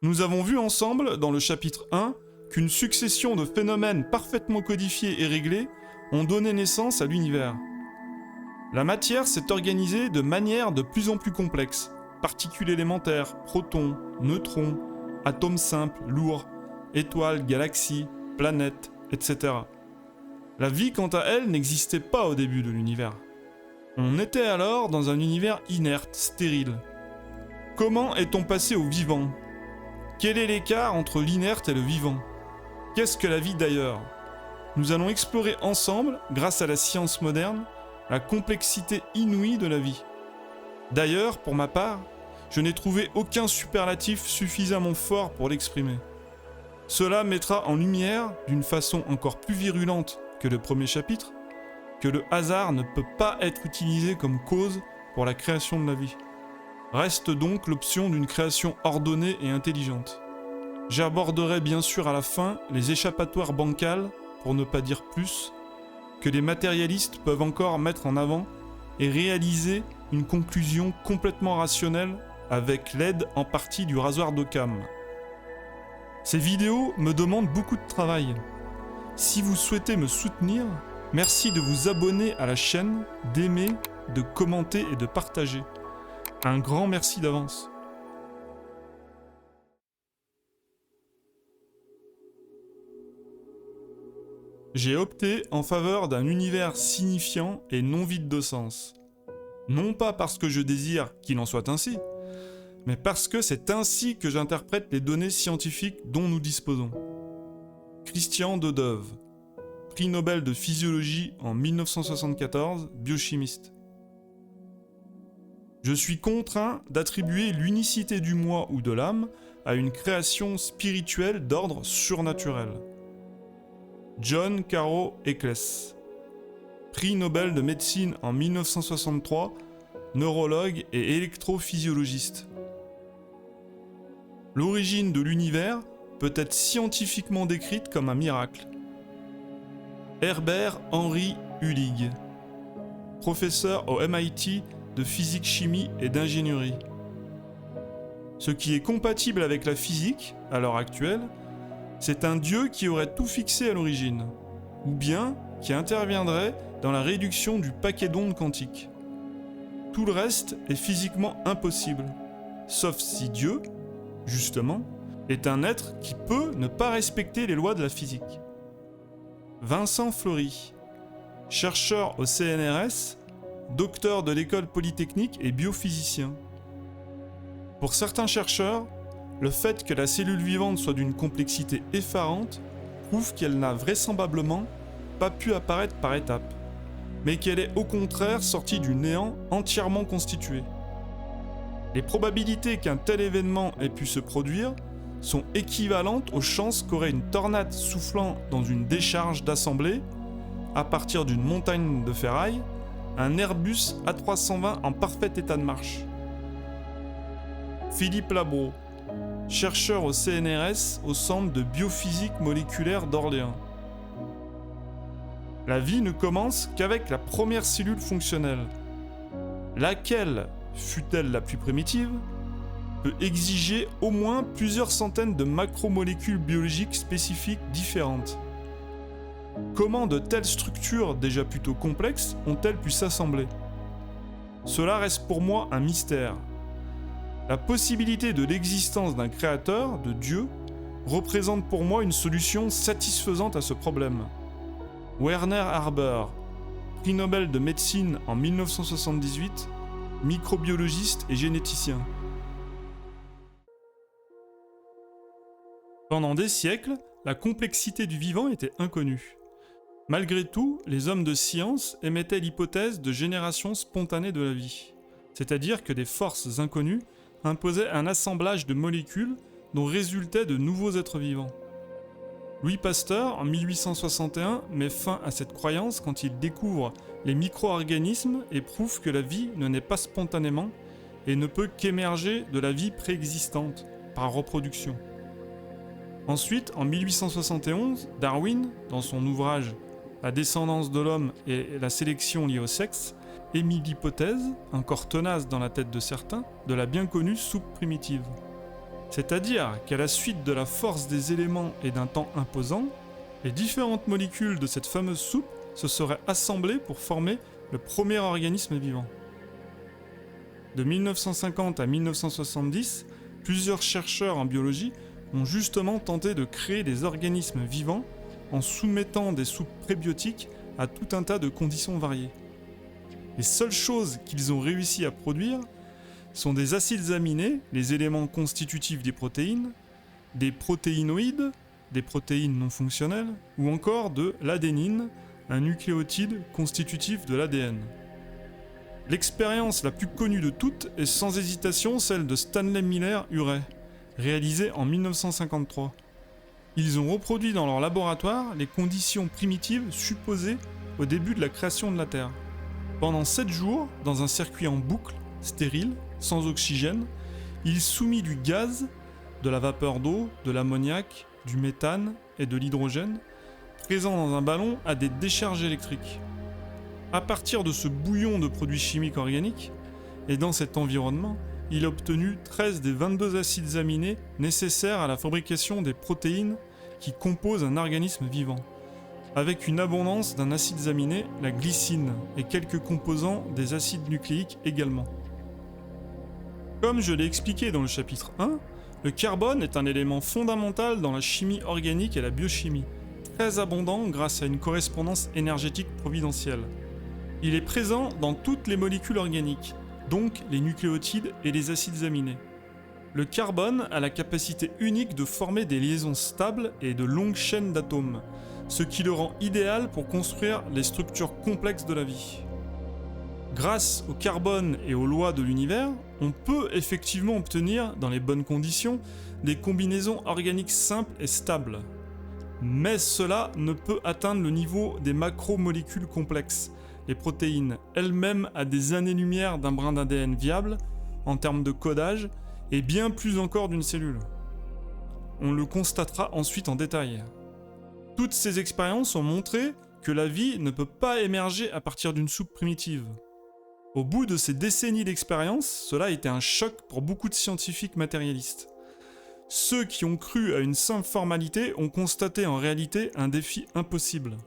Nous avons vu ensemble, dans le chapitre 1, qu'une succession de phénomènes parfaitement codifiés et réglés ont donné naissance à l'univers. La matière s'est organisée de manière de plus en plus complexe. Particules élémentaires, protons, neutrons, atomes simples, lourds, étoiles, galaxies, planètes, etc. La vie, quant à elle, n'existait pas au début de l'univers. On était alors dans un univers inerte, stérile. Comment est-on passé au vivant ? Quel est l'écart entre l'inerte et le vivant ? Qu'est-ce que la vie d'ailleurs ? Nous allons explorer ensemble, grâce à la science moderne, la complexité inouïe de la vie. D'ailleurs, pour ma part, je n'ai trouvé aucun superlatif suffisamment fort pour l'exprimer. Cela mettra en lumière, d'une façon encore plus virulente que le premier chapitre, que le hasard ne peut pas être utilisé comme cause pour la création de la vie. Reste donc l'option d'une création ordonnée et intelligente. J'aborderai bien sûr à la fin les échappatoires bancals, pour ne pas dire plus, que les matérialistes peuvent encore mettre en avant et réaliser une conclusion complètement rationnelle avec l'aide en partie du rasoir d'Occam. Ces vidéos me demandent beaucoup de travail. Si vous souhaitez me soutenir, merci de vous abonner à la chaîne, d'aimer, de commenter et de partager. Un grand merci d'avance. J'ai opté en faveur d'un univers signifiant et non vide de sens. Non pas parce que je désire qu'il en soit ainsi, mais parce que c'est ainsi que j'interprète les données scientifiques dont nous disposons. Christian Dedeuve, prix Nobel de physiologie en 1974, biochimiste. Je suis contraint d'attribuer l'unicité du moi ou de l'âme à une création spirituelle d'ordre surnaturel. John Caro Eccles, prix Nobel de médecine en 1963, neurologue et électrophysiologiste. L'origine de l'univers peut être scientifiquement décrite comme un miracle. Herbert Henry Hullig, professeur au MIT de physique-chimie et d'ingénierie. Ce qui est compatible avec la physique, à l'heure actuelle, c'est un dieu qui aurait tout fixé à l'origine, ou bien qui interviendrait dans la réduction du paquet d'ondes quantiques. Tout le reste est physiquement impossible, sauf si Dieu, justement, est un être qui peut ne pas respecter les lois de la physique. Vincent Flory, chercheur au CNRS, docteur de l'école polytechnique et biophysicien. Pour certains chercheurs, le fait que la cellule vivante soit d'une complexité effarante prouve qu'elle n'a vraisemblablement pas pu apparaître par étapes, mais qu'elle est au contraire sortie du néant entièrement constituée. Les probabilités qu'un tel événement ait pu se produire sont équivalentes aux chances qu'aurait une tornade soufflant dans une décharge d'assemblée, à partir d'une montagne de ferraille, un Airbus A320 en parfait état de marche. Philippe Labro, chercheur au CNRS au Centre de biophysique moléculaire d'Orléans. La vie ne commence qu'avec la première cellule fonctionnelle. Laquelle, fût-elle la plus primitive, peut exiger au moins plusieurs centaines de macromolécules biologiques spécifiques différentes. Comment de telles structures déjà plutôt complexes ont-elles pu s'assembler ? Cela reste pour moi un mystère. La possibilité de l'existence d'un créateur, de Dieu, représente pour moi une solution satisfaisante à ce problème. Werner Haber, prix Nobel de médecine en 1978, microbiologiste et généticien. Pendant des siècles, la complexité du vivant était inconnue. Malgré tout, les hommes de science émettaient l'hypothèse de génération spontanée de la vie, c'est-à-dire que des forces inconnues imposaient un assemblage de molécules dont résultaient de nouveaux êtres vivants. Louis Pasteur, en 1861, met fin à cette croyance quand il découvre les micro-organismes et prouve que la vie ne naît pas spontanément et ne peut qu'émerger de la vie préexistante, par reproduction. Ensuite, en 1871, Darwin, dans son ouvrage « La descendance de l'homme et la sélection liée au sexe », émit l'hypothèse, encore tenace dans la tête de certains, de la bien connue soupe primitive. C'est-à-dire qu'à la suite de la force des éléments et d'un temps imposant, les différentes molécules de cette fameuse soupe se seraient assemblées pour former le premier organisme vivant. De 1950 à 1970, plusieurs chercheurs en biologie ont justement tenté de créer des organismes vivants en soumettant des soupes prébiotiques à tout un tas de conditions variées. Les seules choses qu'ils ont réussi à produire sont des acides aminés, les éléments constitutifs des protéines, des protéinoïdes, des protéines non fonctionnelles, ou encore de l'adénine, un nucléotide constitutif de l'ADN. L'expérience la plus connue de toutes est sans hésitation celle de Stanley Miller-Urey, réalisée en 1953. Ils ont reproduit dans leur laboratoire les conditions primitives supposées au début de la création de la Terre. Pendant 7 jours, dans un circuit en boucle, stérile, sans oxygène, il soumit du gaz, de la vapeur d'eau, de l'ammoniac, du méthane et de l'hydrogène, présents dans un ballon à des décharges électriques. À partir de ce bouillon de produits chimiques organiques, et dans cet environnement, il a obtenu 13 des 22 acides aminés nécessaires à la fabrication des protéines qui composent un organisme vivant, avec une abondance d'un acide aminé, la glycine, et quelques composants des acides nucléiques également. Comme je l'ai expliqué dans le chapitre 1, le carbone est un élément fondamental dans la chimie organique et la biochimie, très abondant grâce à une correspondance énergétique providentielle. Il est présent dans toutes les molécules organiques, donc les nucléotides et les acides aminés. Le carbone a la capacité unique de former des liaisons stables et de longues chaînes d'atomes, ce qui le rend idéal pour construire les structures complexes de la vie. Grâce au carbone et aux lois de l'univers, on peut effectivement obtenir, dans les bonnes conditions, des combinaisons organiques simples et stables. Mais cela ne peut atteindre le niveau des macromolécules complexes, les protéines elles-mêmes à des années-lumière d'un brin d'ADN viable, en termes de codage, et bien plus encore d'une cellule. On le constatera ensuite en détail. Toutes ces expériences ont montré que la vie ne peut pas émerger à partir d'une soupe primitive. Au bout de ces décennies d'expérience, cela a été un choc pour beaucoup de scientifiques matérialistes. Ceux qui ont cru à une simple formalité ont constaté en réalité un défi impossible.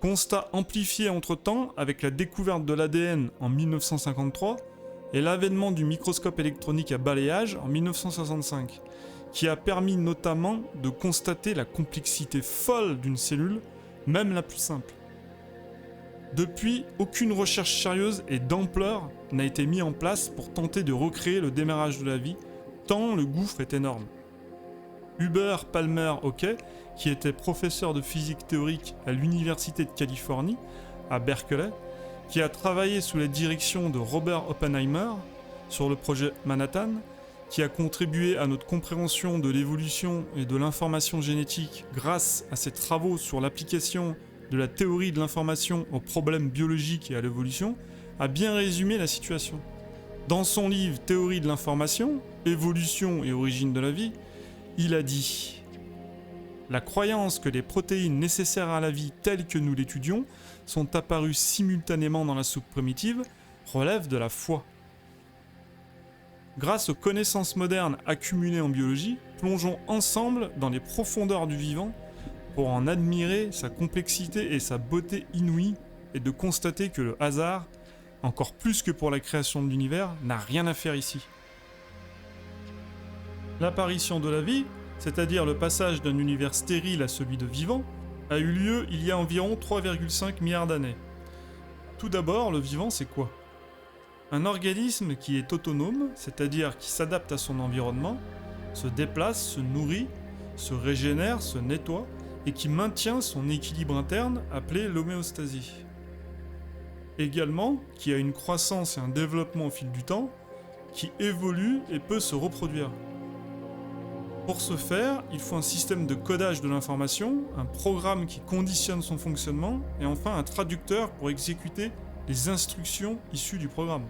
Constat amplifié entre-temps avec la découverte de l'ADN en 1953 et l'avènement du microscope électronique à balayage en 1965, qui a permis notamment de constater la complexité folle d'une cellule, même la plus simple. Depuis, aucune recherche sérieuse et d'ampleur n'a été mise en place pour tenter de recréer le démarrage de la vie, tant le gouffre est énorme. Hubert Palmer Hockey, qui était professeur de physique théorique à l'Université de Californie, à Berkeley, qui a travaillé sous la direction de Robert Oppenheimer sur le projet Manhattan, qui a contribué à notre compréhension de l'évolution et de l'information génétique grâce à ses travaux sur l'application de la théorie de l'information aux problèmes biologiques et à l'évolution, a bien résumé la situation. Dans son livre Théorie de l'information, évolution et origine de la vie, il a dit « La croyance que les protéines nécessaires à la vie telles que nous l'étudions sont apparues simultanément dans la soupe primitive relève de la foi. » Grâce aux connaissances modernes accumulées en biologie, plongeons ensemble dans les profondeurs du vivant pour en admirer sa complexité et sa beauté inouïe et de constater que le hasard, encore plus que pour la création de l'univers, n'a rien à faire ici. L'apparition de la vie, c'est-à-dire le passage d'un univers stérile à celui de vivant, a eu lieu il y a environ 3,5 milliards d'années. Tout d'abord, le vivant, c'est quoi ? Un organisme qui est autonome, c'est-à-dire qui s'adapte à son environnement, se déplace, se nourrit, se régénère, se nettoie, et qui maintient son équilibre interne appelé l'homéostasie. Également, qui a une croissance et un développement au fil du temps, qui évolue et peut se reproduire. Pour ce faire, il faut un système de codage de l'information, un programme qui conditionne son fonctionnement, et enfin un traducteur pour exécuter les instructions issues du programme.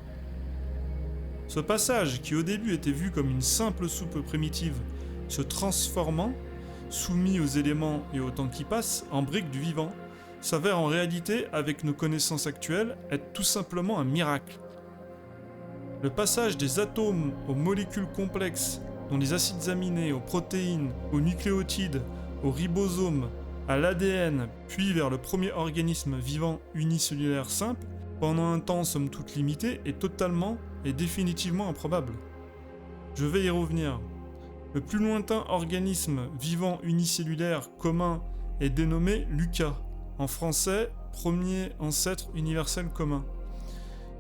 Ce passage, qui au début était vu comme une simple soupe primitive, se transformant, soumis aux éléments et au temps qui passe, en briques du vivant, s'avère en réalité, avec nos connaissances actuelles, être tout simplement un miracle. Le passage des atomes aux molécules complexes dont les acides aminés, aux protéines, aux nucléotides, aux ribosomes, à l'ADN, puis vers le premier organisme vivant unicellulaire simple, pendant un temps somme toute limité, est totalement et définitivement improbable. Je vais y revenir. Le plus lointain organisme vivant unicellulaire commun est dénommé LUCA, en français, premier ancêtre universel commun,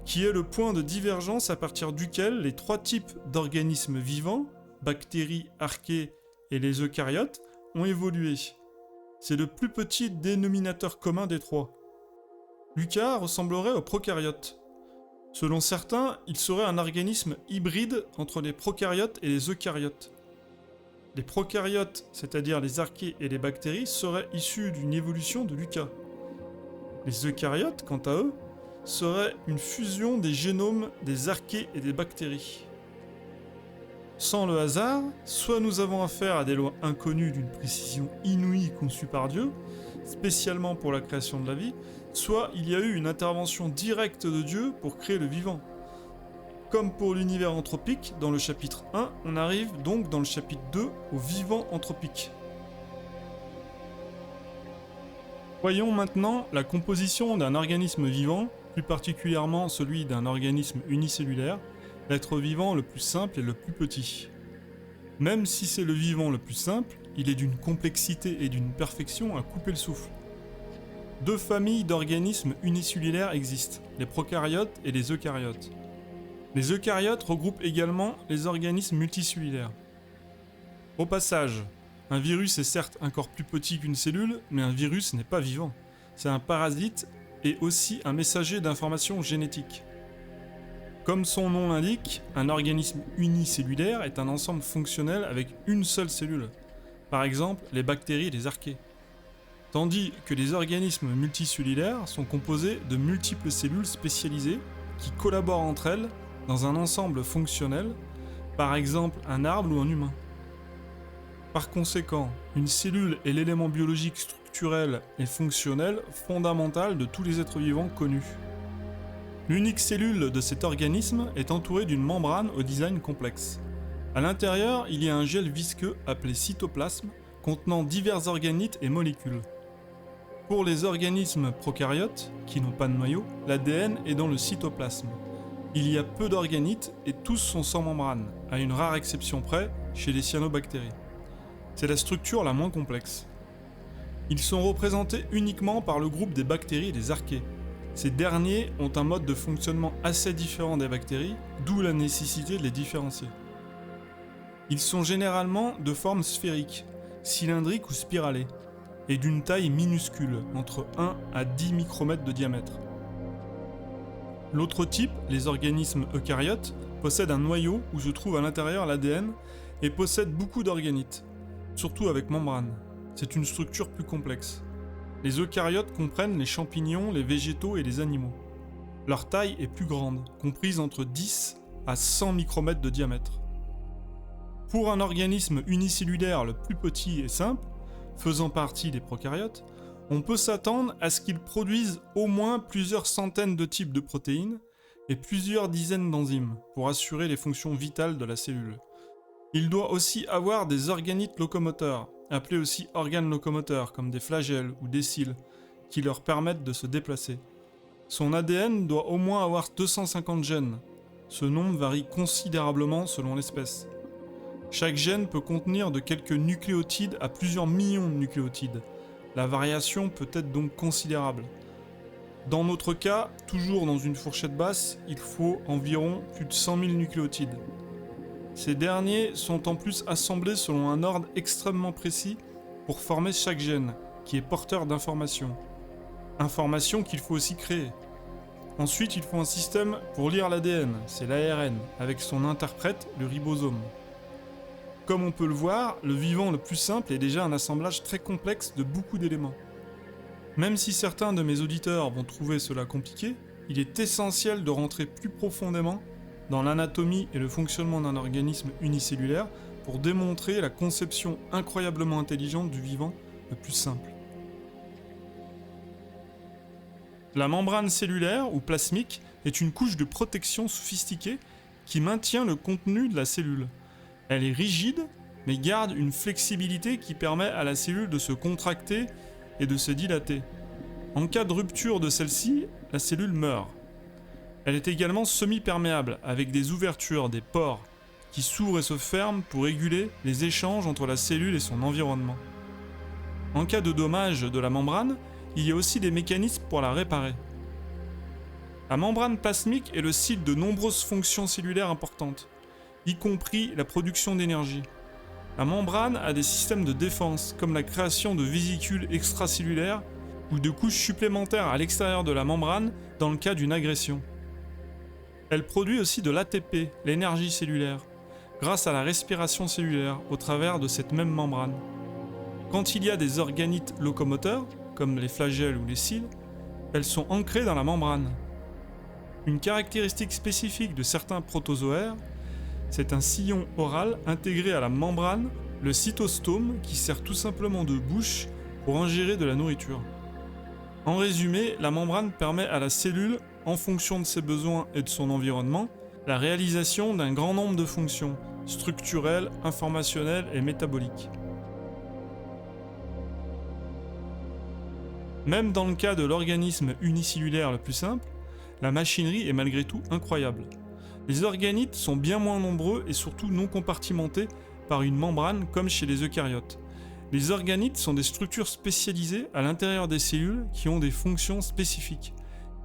qui est le point de divergence à partir duquel les trois types d'organismes vivants, bactéries, archées et les eucaryotes, ont évolué. C'est le plus petit dénominateur commun des trois. LUCA ressemblerait aux prokaryotes. Selon certains, il serait un organisme hybride entre les prokaryotes et les eucaryotes. Les prokaryotes, c'est-à-dire les archées et les bactéries, seraient issus d'une évolution de LUCA. Les eucaryotes, quant à eux, seraient une fusion des génomes des archées et des bactéries. Sans le hasard, soit nous avons affaire à des lois inconnues d'une précision inouïe conçue par Dieu, spécialement pour la création de la vie, soit il y a eu une intervention directe de Dieu pour créer le vivant. Comme pour l'univers anthropique, dans le chapitre 1, on arrive donc dans le chapitre 2 au vivant anthropique. Voyons maintenant la composition d'un organisme vivant, plus particulièrement celui d'un organisme unicellulaire, l'être vivant le plus simple et le plus petit. Même si c'est le vivant le plus simple, il est d'une complexité et d'une perfection à couper le souffle. Deux familles d'organismes unicellulaires existent, les prokaryotes et les eucaryotes. Les eucaryotes regroupent également les organismes multicellulaires. Au passage, un virus est certes un corps plus petit qu'une cellule, mais un virus n'est pas vivant. C'est un parasite et aussi un messager d'informations génétiques. Comme son nom l'indique, un organisme unicellulaire est un ensemble fonctionnel avec une seule cellule. Par exemple, les bactéries et les archées. Tandis que les organismes multicellulaires sont composés de multiples cellules spécialisées qui collaborent entre elles dans un ensemble fonctionnel, par exemple un arbre ou un humain. Par conséquent, une cellule est l'élément biologique structurel et fonctionnel fondamental de tous les êtres vivants connus. L'unique cellule de cet organisme est entourée d'une membrane au design complexe. À l'intérieur, il y a un gel visqueux appelé cytoplasme contenant divers organites et molécules. Pour les organismes prokaryotes, qui n'ont pas de noyau, l'ADN est dans le cytoplasme. Il y a peu d'organites et tous sont sans membrane, à une rare exception près, chez les cyanobactéries. C'est la structure la moins complexe. Ils sont représentés uniquement par le groupe des bactéries et des archées. Ces derniers ont un mode de fonctionnement assez différent des bactéries, d'où la nécessité de les différencier. Ils sont généralement de forme sphérique, cylindrique ou spiralée, et d'une taille minuscule, entre 1 à 10 micromètres de diamètre. L'autre type, les organismes eucaryotes, possèdent un noyau où se trouve à l'intérieur l'ADN et possèdent beaucoup d'organites, surtout avec membrane. C'est une structure plus complexe. Les eucaryotes comprennent les champignons, les végétaux et les animaux. Leur taille est plus grande, comprise entre 10 à 100 micromètres de diamètre. Pour un organisme unicellulaire le plus petit et simple, faisant partie des prokaryotes, on peut s'attendre à ce qu'ils produisent au moins plusieurs centaines de types de protéines et plusieurs dizaines d'enzymes pour assurer les fonctions vitales de la cellule. Il doit aussi avoir des organites locomoteurs, appelés aussi organes locomoteurs comme des flagelles ou des cils, qui leur permettent de se déplacer. Son ADN doit au moins avoir 250 gènes. Ce nombre varie considérablement selon l'espèce. Chaque gène peut contenir de quelques nucléotides à plusieurs millions de nucléotides. La variation peut être donc considérable. Dans notre cas, toujours dans une fourchette basse, il faut environ plus de 100 000 nucléotides. Ces derniers sont en plus assemblés selon un ordre extrêmement précis pour former chaque gène, qui est porteur d'informations. Informations qu'il faut aussi créer. Ensuite, il faut un système pour lire l'ADN, c'est l'ARN, avec son interprète, le ribosome. Comme on peut le voir, le vivant le plus simple est déjà un assemblage très complexe de beaucoup d'éléments. Même si certains de mes auditeurs vont trouver cela compliqué, il est essentiel de rentrer plus profondément dans l'anatomie et le fonctionnement d'un organisme unicellulaire pour démontrer la conception incroyablement intelligente du vivant le plus simple. La membrane cellulaire ou plasmique est une couche de protection sophistiquée qui maintient le contenu de la cellule. Elle est rigide, mais garde une flexibilité qui permet à la cellule de se contracter et de se dilater. En cas de rupture de celle-ci, la cellule meurt. Elle est également semi-perméable, avec des ouvertures, des pores, qui s'ouvrent et se ferment pour réguler les échanges entre la cellule et son environnement. En cas de dommage de la membrane, il y a aussi des mécanismes pour la réparer. La membrane plasmique est le site de nombreuses fonctions cellulaires importantes, y compris la production d'énergie. La membrane a des systèmes de défense, comme la création de vésicules extracellulaires ou de couches supplémentaires à l'extérieur de la membrane dans le cas d'une agression. Elle produit aussi de l'ATP, l'énergie cellulaire, grâce à la respiration cellulaire au travers de cette même membrane. Quand il y a des organites locomoteurs, comme les flagelles ou les cils, elles sont ancrées dans la membrane. Une caractéristique spécifique de certains protozoaires, c'est un sillon oral intégré à la membrane, le cytostome, qui sert tout simplement de bouche pour ingérer de la nourriture. En résumé, la membrane permet à la cellule, en fonction de ses besoins et de son environnement, la réalisation d'un grand nombre de fonctions structurelles, informationnelles et métaboliques. Même dans le cas de l'organisme unicellulaire le plus simple, la machinerie est malgré tout incroyable. Les organites sont bien moins nombreux et surtout non compartimentés par une membrane comme chez les eucaryotes. Les organites sont des structures spécialisées à l'intérieur des cellules qui ont des fonctions spécifiques.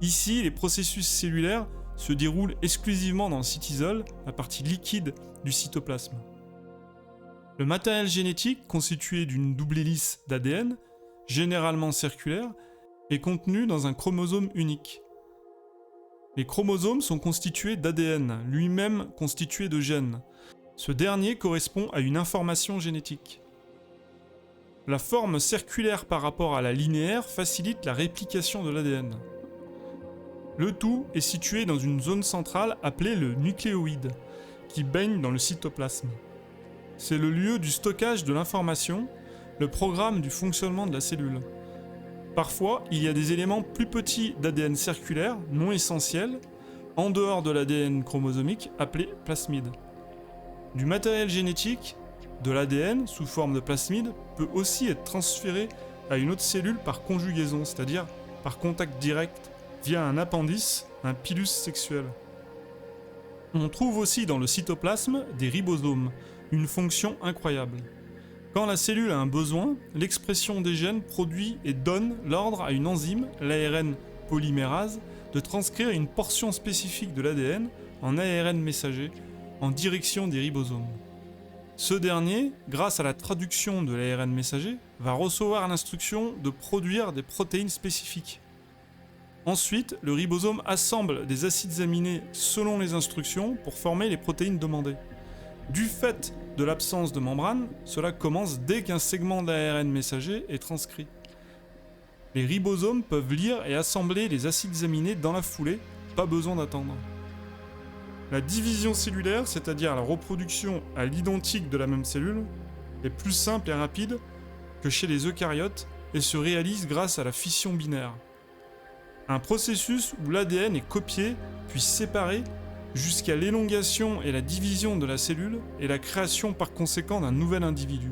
Ici, les processus cellulaires se déroulent exclusivement dans le cytisol, la partie liquide du cytoplasme. Le matériel génétique, constitué d'une double hélice d'ADN, généralement circulaire, est contenu dans un chromosome unique. Les chromosomes sont constitués d'ADN, lui-même constitué de gènes. Ce dernier correspond à une information génétique. La forme circulaire par rapport à la linéaire facilite la réplication de l'ADN. Le tout est situé dans une zone centrale appelée le nucléoïde, qui baigne dans le cytoplasme. C'est le lieu du stockage de l'information, le programme du fonctionnement de la cellule. Parfois, il y a des éléments plus petits d'ADN circulaire, non essentiels, en dehors de l'ADN chromosomique, appelés plasmides. Du matériel génétique, de l'ADN sous forme de plasmide, peut aussi être transféré à une autre cellule par conjugaison, c'est-à-dire par contact direct, via un appendice, un pilus sexuel. On trouve aussi dans le cytoplasme des ribosomes, une fonction incroyable. Quand la cellule a un besoin, l'expression des gènes produit et donne l'ordre à une enzyme, l'ARN polymérase, de transcrire une portion spécifique de l'ADN en ARN messager en direction des ribosomes. Ce dernier, grâce à la traduction de l'ARN messager, va recevoir l'instruction de produire des protéines spécifiques. Ensuite, le ribosome assemble des acides aminés selon les instructions pour former les protéines demandées. Du fait de l'absence de membrane, cela commence dès qu'un segment d'ARN messager est transcrit. Les ribosomes peuvent lire et assembler les acides aminés dans la foulée, pas besoin d'attendre. La division cellulaire, c'est-à-dire la reproduction à l'identique de la même cellule, est plus simple et rapide que chez les eucaryotes et se réalise grâce à la fission binaire. Un processus où l'ADN est copié puis séparé jusqu'à l'élongation et la division de la cellule et la création par conséquent d'un nouvel individu.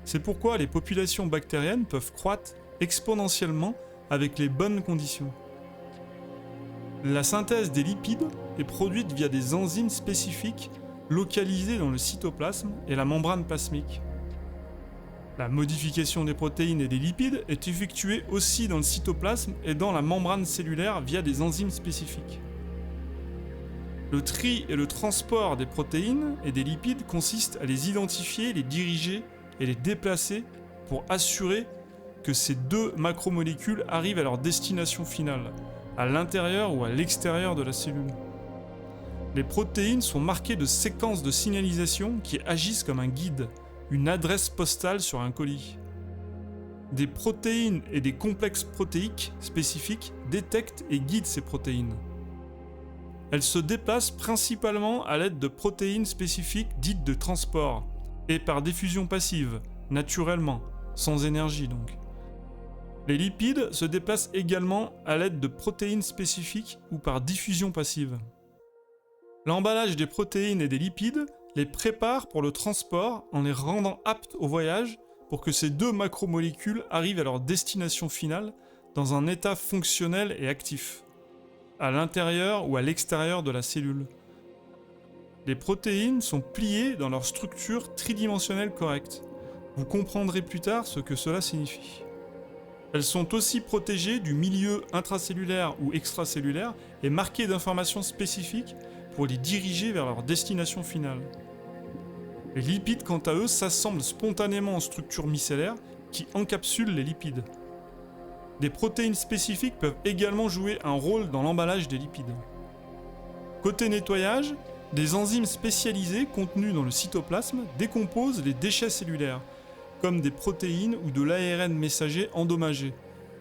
C'est pourquoi les populations bactériennes peuvent croître exponentiellement avec les bonnes conditions. La synthèse des lipides est produite via des enzymes spécifiques localisées dans le cytoplasme et la membrane plasmique. La modification des protéines et des lipides est effectuée aussi dans le cytoplasme et dans la membrane cellulaire via des enzymes spécifiques. Le tri et le transport des protéines et des lipides consiste à les identifier, les diriger et les déplacer pour assurer que ces deux macromolécules arrivent à leur destination finale, à l'intérieur ou à l'extérieur de la cellule. Les protéines sont marquées de séquences de signalisation qui agissent comme un guide, une adresse postale sur un colis. Des protéines et des complexes protéiques spécifiques détectent et guident ces protéines. Elles se déplacent principalement à l'aide de protéines spécifiques dites de transport, et par diffusion passive, naturellement, sans énergie donc. Les lipides se déplacent également à l'aide de protéines spécifiques ou par diffusion passive. L'emballage des protéines et des lipides les prépare pour le transport en les rendant aptes au voyage pour que ces 2 macromolécules arrivent à leur destination finale dans un état fonctionnel et actif, à l'intérieur ou à l'extérieur de la cellule. Les protéines sont pliées dans leur structure tridimensionnelle correcte. Vous comprendrez plus tard ce que cela signifie. Elles sont aussi protégées du milieu intracellulaire ou extracellulaire et marquées d'informations spécifiques pour les diriger vers leur destination finale. Les lipides, quant à eux, s'assemblent spontanément en structures micellaires qui encapsulent les lipides. Des protéines spécifiques peuvent également jouer un rôle dans l'emballage des lipides. Côté nettoyage, des enzymes spécialisées contenues dans le cytoplasme décomposent les déchets cellulaires, comme des protéines ou de l'ARN messager endommagé,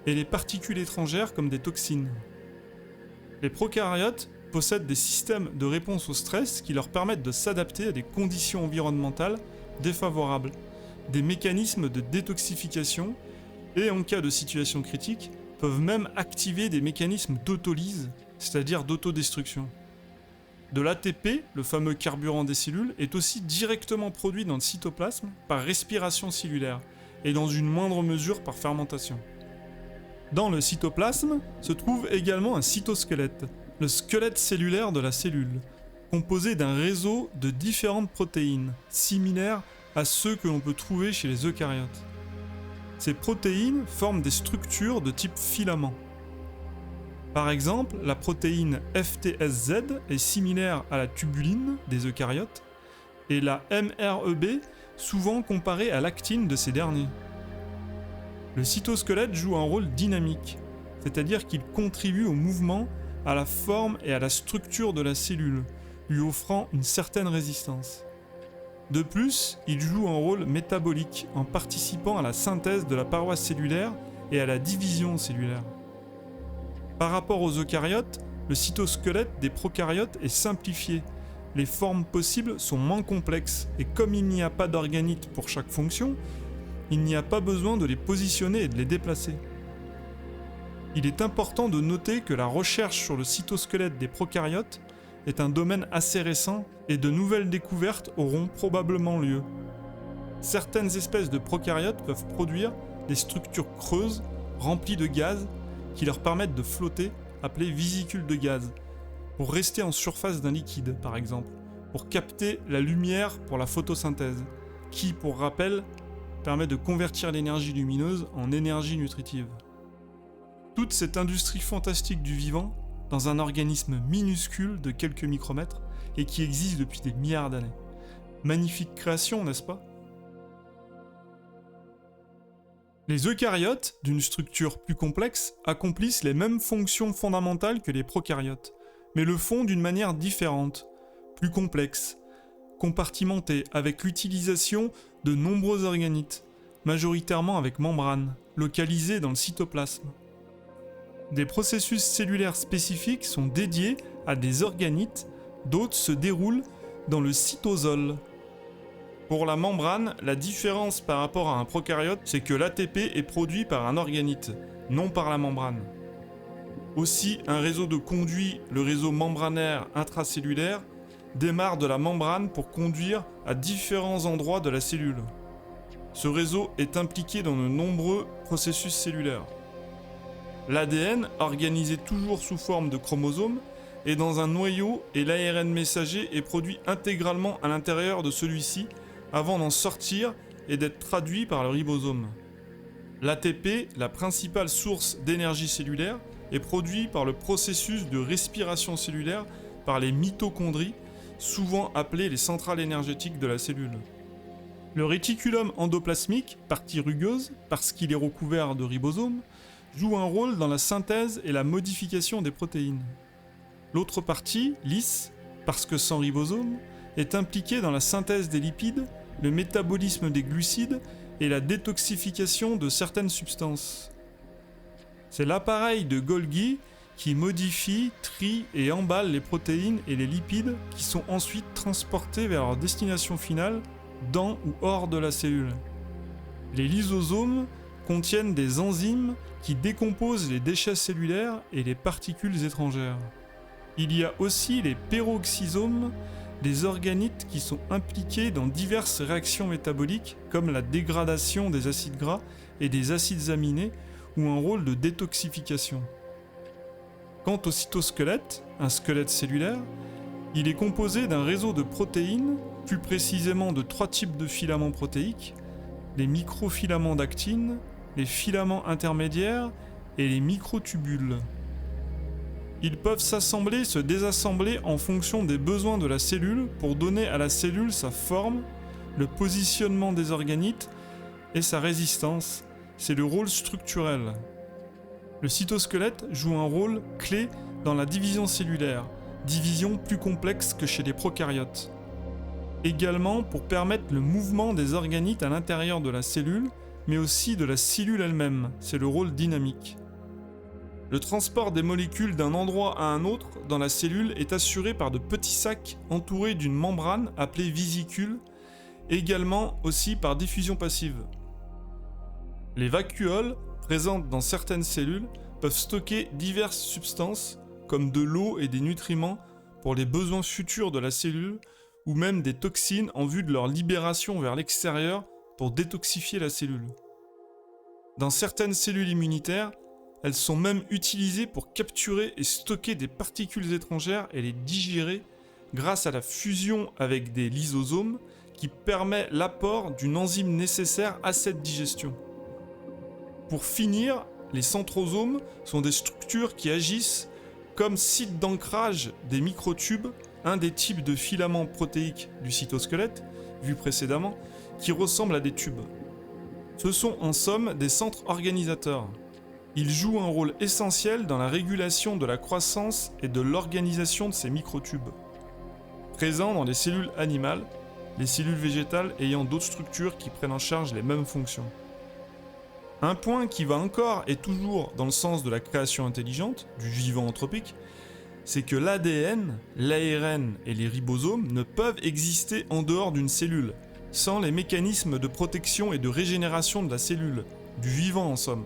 et les particules étrangères comme des toxines. Les prokaryotes possèdent des systèmes de réponse au stress qui leur permettent de s'adapter à des conditions environnementales défavorables, des mécanismes de détoxification et, en cas de situation critique, peuvent même activer des mécanismes d'autolyse, c'est-à-dire d'autodestruction. De l'ATP, le fameux carburant des cellules, est aussi directement produit dans le cytoplasme par respiration cellulaire et dans une moindre mesure par fermentation. Dans le cytoplasme se trouve également un cytosquelette, le squelette cellulaire de la cellule, composé d'un réseau de différentes protéines, similaires à ceux que l'on peut trouver chez les eucaryotes. Ces protéines forment des structures de type filament. Par exemple, la protéine FTSZ est similaire à la tubuline des eucaryotes et la MREB souvent comparée à l'actine de ces derniers. Le cytosquelette joue un rôle dynamique, c'est-à-dire qu'il contribue au mouvement, à la forme et à la structure de la cellule, lui offrant une certaine résistance. De plus, il joue un rôle métabolique en participant à la synthèse de la paroi cellulaire et à la division cellulaire. Par rapport aux eucaryotes, le cytosquelette des prokaryotes est simplifié. Les formes possibles sont moins complexes et comme il n'y a pas d'organites pour chaque fonction, il n'y a pas besoin de les positionner et de les déplacer. Il est important de noter que la recherche sur le cytosquelette des prokaryotes est un domaine assez récent et de nouvelles découvertes auront probablement lieu. Certaines espèces de prokaryotes peuvent produire des structures creuses remplies de gaz qui leur permettent de flotter, appelées vésicules de gaz, pour rester en surface d'un liquide par exemple, pour capter la lumière pour la photosynthèse, qui, pour rappel, permet de convertir l'énergie lumineuse en énergie nutritive. Toute cette industrie fantastique du vivant, dans un organisme minuscule de quelques micromètres, et qui existe depuis des milliards d'années. Magnifique création, n'est-ce pas ? Les eucaryotes, d'une structure plus complexe, accomplissent les mêmes fonctions fondamentales que les prokaryotes, mais le font d'une manière différente, plus complexe, compartimentée, avec l'utilisation de nombreux organites, majoritairement avec membranes, localisées dans le cytoplasme. Des processus cellulaires spécifiques sont dédiés à des organites, d'autres se déroulent dans le cytosol. Pour la membrane, la différence par rapport à un prokaryote, c'est que l'ATP est produit par un organite, non par la membrane. Aussi, un réseau de conduits, le réseau membranaire intracellulaire, démarre de la membrane pour conduire à différents endroits de la cellule. Ce réseau est impliqué dans de nombreux processus cellulaires. L'ADN, organisé toujours sous forme de chromosomes, est dans un noyau et l'ARN messager est produit intégralement à l'intérieur de celui-ci avant d'en sortir et d'être traduit par le ribosome. L'ATP, la principale source d'énergie cellulaire, est produit par le processus de respiration cellulaire par les mitochondries, souvent appelées les centrales énergétiques de la cellule. Le réticulum endoplasmique, partie rugueuse, parce qu'il est recouvert de ribosomes, joue un rôle dans la synthèse et la modification des protéines. L'autre partie, lisse, parce que sans ribosome, est impliquée dans la synthèse des lipides, le métabolisme des glucides et la détoxification de certaines substances. C'est l'appareil de Golgi qui modifie, trie et emballe les protéines et les lipides qui sont ensuite transportés vers leur destination finale, dans ou hors de la cellule. Les lysosomes contiennent des enzymes qui décomposent les déchets cellulaires et les particules étrangères. Il y a aussi les peroxysomes, des organites qui sont impliqués dans diverses réactions métaboliques comme la dégradation des acides gras et des acides aminés ou un rôle de détoxification. Quant au cytosquelette, un squelette cellulaire, il est composé d'un réseau de protéines, plus précisément de 3 types de filaments protéiques, les microfilaments d'actine, les filaments intermédiaires et les microtubules. Ils peuvent s'assembler, se désassembler en fonction des besoins de la cellule pour donner à la cellule sa forme, le positionnement des organites et sa résistance. C'est le rôle structurel. Le cytosquelette joue un rôle clé dans la division cellulaire, division plus complexe que chez les prokaryotes. Également pour permettre le mouvement des organites à l'intérieur de la cellule, mais aussi de la cellule elle-même, c'est le rôle dynamique. Le transport des molécules d'un endroit à un autre dans la cellule est assuré par de petits sacs entourés d'une membrane appelée vésicule, également aussi par diffusion passive. Les vacuoles, présentes dans certaines cellules, peuvent stocker diverses substances, comme de l'eau et des nutriments, pour les besoins futurs de la cellule, ou même des toxines en vue de leur libération vers l'extérieur pour détoxifier la cellule. Dans certaines cellules immunitaires, elles sont même utilisées pour capturer et stocker des particules étrangères et les digérer grâce à la fusion avec des lysosomes qui permet l'apport d'une enzyme nécessaire à cette digestion. Pour finir, les centrosomes sont des structures qui agissent comme site d'ancrage des microtubes, un des types de filaments protéiques du cytosquelette, vu précédemment, qui ressemblent à des tubes. Ce sont en somme des centres organisateurs. Ils jouent un rôle essentiel dans la régulation de la croissance et de l'organisation de ces microtubes. Présents dans les cellules animales, les cellules végétales ayant d'autres structures qui prennent en charge les mêmes fonctions. Un point qui va encore et toujours dans le sens de la création intelligente, du vivant anthropique, c'est que l'ADN, l'ARN et les ribosomes ne peuvent exister en dehors d'une cellule, sans les mécanismes de protection et de régénération de la cellule, du vivant en somme.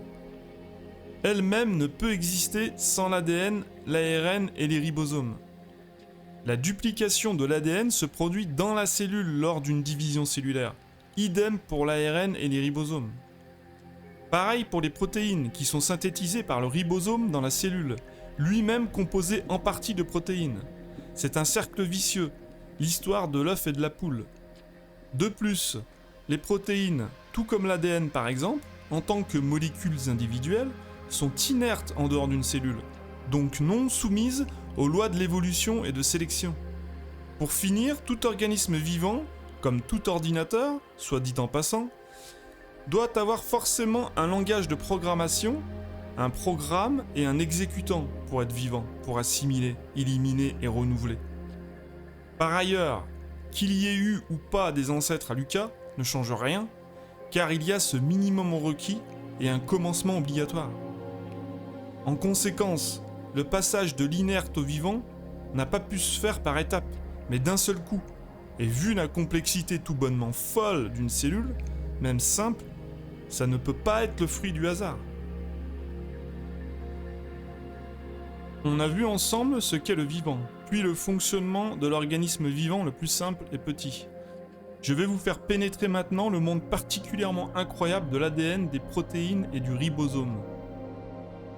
Elle-même ne peut exister sans l'ADN, l'ARN et les ribosomes. La duplication de l'ADN se produit dans la cellule lors d'une division cellulaire. Idem pour l'ARN et les ribosomes. Pareil pour les protéines qui sont synthétisées par le ribosome dans la cellule, lui-même composé en partie de protéines. C'est un cercle vicieux, l'histoire de l'œuf et de la poule. De plus, les protéines, tout comme l'ADN par exemple, en tant que molécules individuelles, sont inertes en dehors d'une cellule, donc non soumises aux lois de l'évolution et de sélection. Pour finir, tout organisme vivant, comme tout ordinateur, soit dit en passant, doit avoir forcément un langage de programmation, un programme et un exécutant pour être vivant, pour assimiler, éliminer et renouveler. Par ailleurs, qu'il y ait eu ou pas des ancêtres à Lucas ne change rien, car il y a ce minimum requis et un commencement obligatoire. En conséquence, le passage de l'inerte au vivant n'a pas pu se faire par étapes, mais d'un seul coup. Et vu la complexité tout bonnement folle d'une cellule, même simple, ça ne peut pas être le fruit du hasard. On a vu ensemble ce qu'est le vivant, puis le fonctionnement de l'organisme vivant le plus simple et petit. Je vais vous faire pénétrer maintenant le monde particulièrement incroyable de l'ADN, des protéines et du ribosome.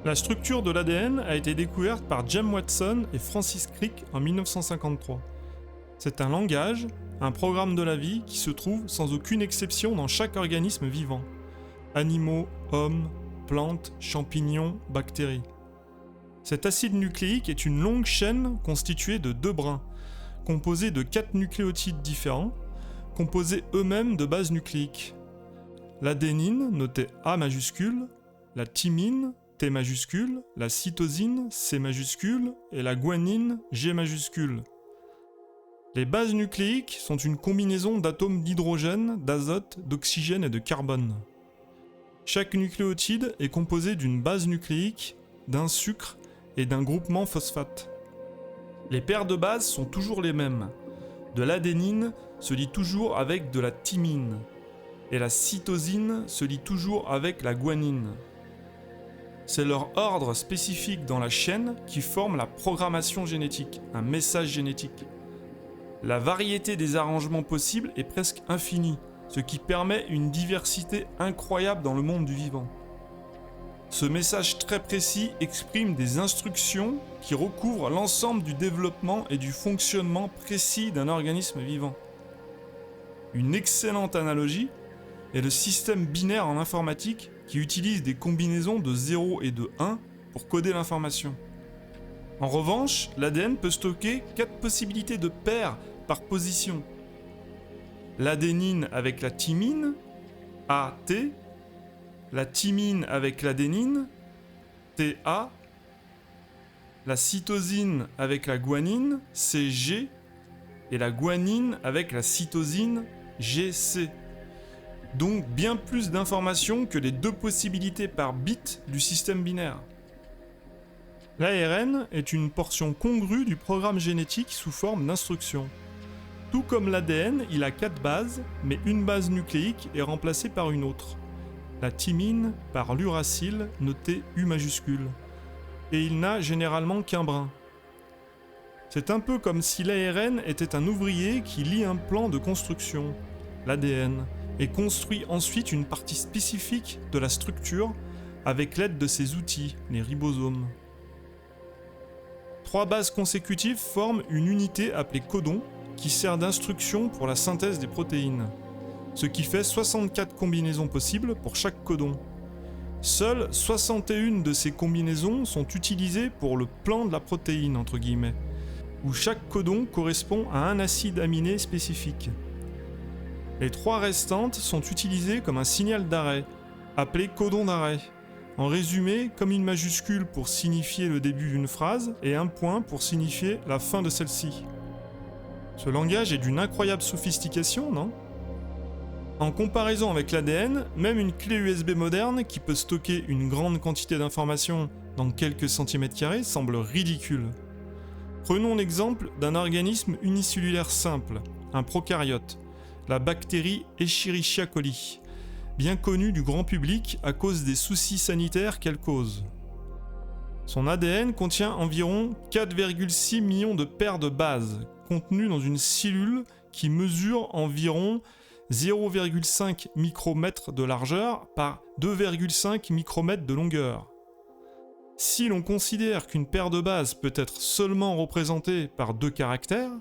La structure de l'ADN a été découverte par James Watson et Francis Crick en 1953. C'est un langage, un programme de la vie qui se trouve sans aucune exception dans chaque organisme vivant. Animaux, hommes, plantes, champignons, bactéries. Cet acide nucléique est une longue chaîne constituée de 2 brins, composée de 4 nucléotides différents, composés eux-mêmes de bases nucléiques. L'adénine, notée A majuscule, la thymine, T majuscule, la cytosine, C majuscule, et la guanine, G majuscule. Les bases nucléiques sont une combinaison d'atomes d'hydrogène, d'azote, d'oxygène et de carbone. Chaque nucléotide est composé d'une base nucléique, d'un sucre et d'un groupement phosphate. Les paires de bases sont toujours les mêmes. De l'adénine se lie toujours avec de la thymine, et la cytosine se lie toujours avec la guanine. C'est leur ordre spécifique dans la chaîne qui forme la programmation génétique, un message génétique. La variété des arrangements possibles est presque infinie, ce qui permet une diversité incroyable dans le monde du vivant. Ce message très précis exprime des instructions qui recouvrent l'ensemble du développement et du fonctionnement précis d'un organisme vivant. Une excellente analogie est le système binaire en informatique qui utilise des combinaisons de 0 et de 1 pour coder l'information. En revanche, l'ADN peut stocker 4 possibilités de paires par position. L'adénine avec la thymine, AT, la thymine avec l'adénine, TA, la cytosine avec la guanine, CG, et la guanine avec la cytosine, GC. Donc bien plus d'informations que les 2 possibilités par bit du système binaire. L'ARN est une portion congrue du programme génétique sous forme d'instructions. Tout comme l'ADN, il a 4 bases, mais une base nucléique est remplacée par une autre. La thymine par l'uracile, noté U majuscule. Et il n'a généralement qu'un brin. C'est un peu comme si l'ARN était un ouvrier qui lit un plan de construction, l'ADN, et construit ensuite une partie spécifique de la structure avec l'aide de ses outils, les ribosomes. 3 bases consécutives forment une unité appelée codon qui sert d'instruction pour la synthèse des protéines, ce qui fait 64 combinaisons possibles pour chaque codon. Seules 61 de ces combinaisons sont utilisées pour le plan de la protéine, entre guillemets, où chaque codon correspond à un acide aminé spécifique. Les 3 restantes sont utilisées comme un signal d'arrêt, appelé codon d'arrêt. En résumé, comme une majuscule pour signifier le début d'une phrase et un point pour signifier la fin de celle-ci. Ce langage est d'une incroyable sophistication, non ? En comparaison avec l'ADN, même une clé USB moderne qui peut stocker une grande quantité d'informations dans quelques centimètres carrés semble ridicule. Prenons l'exemple d'un organisme unicellulaire simple, un prokaryote, la bactérie Escherichia coli, bien connue du grand public à cause des soucis sanitaires qu'elle cause. Son ADN contient environ 4,6 millions de paires de bases, contenues dans une cellule qui mesure environ 0,5 micromètres de largeur par 2,5 micromètres de longueur. Si l'on considère qu'une paire de bases peut être seulement représentée par 2 caractères,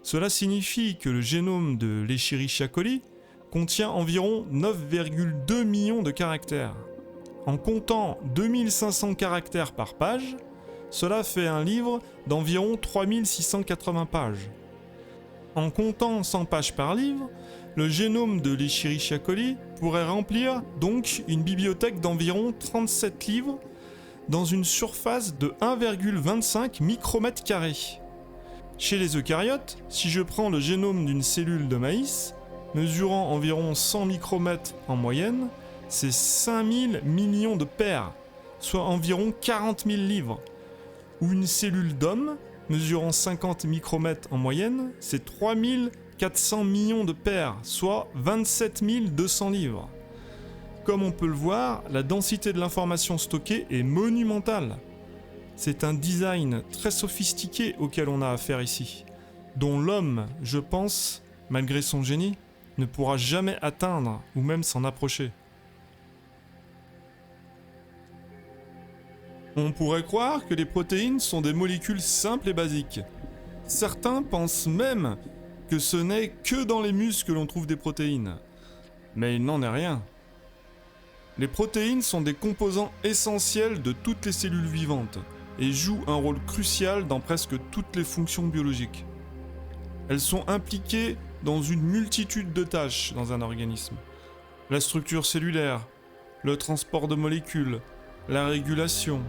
cela signifie que le génome de l'Escherichia coli contient environ 9,2 millions de caractères. En comptant 2500 caractères par page, cela fait un livre d'environ 3680 pages. En comptant 100 pages par livre, le génome de l'Escherichia coli pourrait remplir donc une bibliothèque d'environ 37 livres dans une surface de 1,25 micromètres carrés. Chez les eucaryotes, si je prends le génome d'une cellule de maïs, mesurant environ 100 micromètres en moyenne, c'est 5000 millions de paires, soit environ 40 000 livres. Ou une cellule d'homme, mesurant 50 micromètres en moyenne, c'est 3400 millions de paires, soit 27 200 livres. Comme on peut le voir, la densité de l'information stockée est monumentale. C'est un design très sophistiqué auquel on a affaire ici, dont l'homme, je pense, malgré son génie, ne pourra jamais atteindre ou même s'en approcher. On pourrait croire que les protéines sont des molécules simples et basiques. Certains pensent même que ce n'est que dans les muscles que l'on trouve des protéines. Mais il n'en est rien. Les protéines sont des composants essentiels de toutes les cellules vivantes et jouent un rôle crucial dans presque toutes les fonctions biologiques. Elles sont impliquées dans une multitude de tâches dans un organisme. La structure cellulaire, le transport de molécules, la régulation,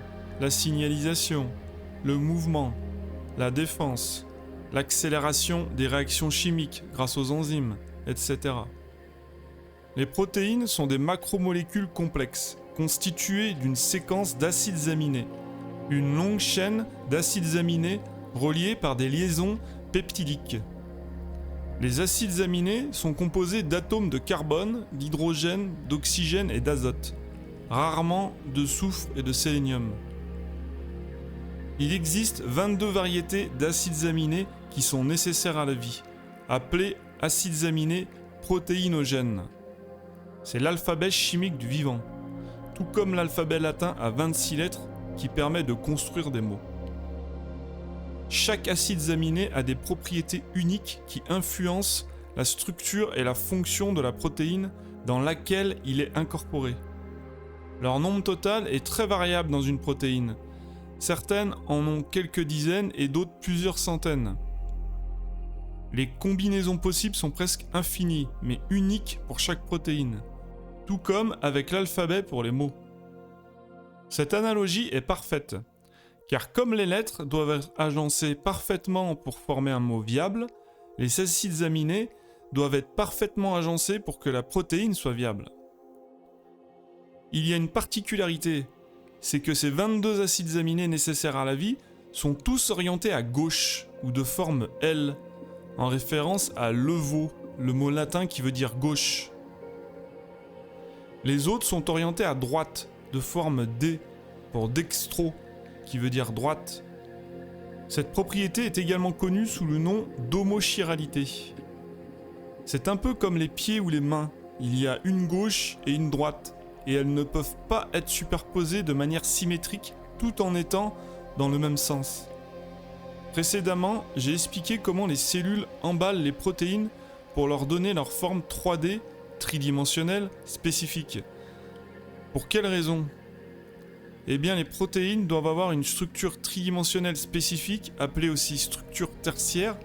la signalisation, le mouvement, la défense, l'accélération des réactions chimiques grâce aux enzymes, etc. Les protéines sont des macromolécules complexes, constituées d'une séquence d'acides aminés, une longue chaîne d'acides aminés reliés par des liaisons peptidiques. Les acides aminés sont composés d'atomes de carbone, d'hydrogène, d'oxygène et d'azote, rarement de soufre et de sélénium. Il existe 22 variétés d'acides aminés qui sont nécessaires à la vie, appelés acides aminés protéinogènes. C'est l'alphabet chimique du vivant, tout comme l'alphabet latin à 26 lettres qui permet de construire des mots. Chaque acide aminé a des propriétés uniques qui influencent la structure et la fonction de la protéine dans laquelle il est incorporé. Leur nombre total est très variable dans une protéine. Certaines en ont quelques dizaines et d'autres plusieurs centaines. Les combinaisons possibles sont presque infinies, mais uniques pour chaque protéine, tout comme avec l'alphabet pour les mots. Cette analogie est parfaite, car comme les lettres doivent être agencées parfaitement pour former un mot viable, les acides aminés doivent être parfaitement agencés pour que la protéine soit viable. Il y a une particularité, c'est que ces 22 acides aminés nécessaires à la vie sont tous orientés à gauche ou de forme L, en référence à levo, le mot latin qui veut dire gauche. Les autres sont orientés à droite, de forme D, pour dextro, qui veut dire droite. Cette propriété est également connue sous le nom d'homochiralité. C'est un peu comme les pieds ou les mains, il y a une gauche et une droite, et elles ne peuvent pas être superposées de manière symétrique tout en étant dans le même sens. Précédemment, j'ai expliqué comment les cellules emballent les protéines pour leur donner leur forme 3D, tridimensionnelle, spécifique. Pour quelle raison ? Eh bien, les protéines doivent avoir une structure tridimensionnelle spécifique, appelée aussi structure tertiaire,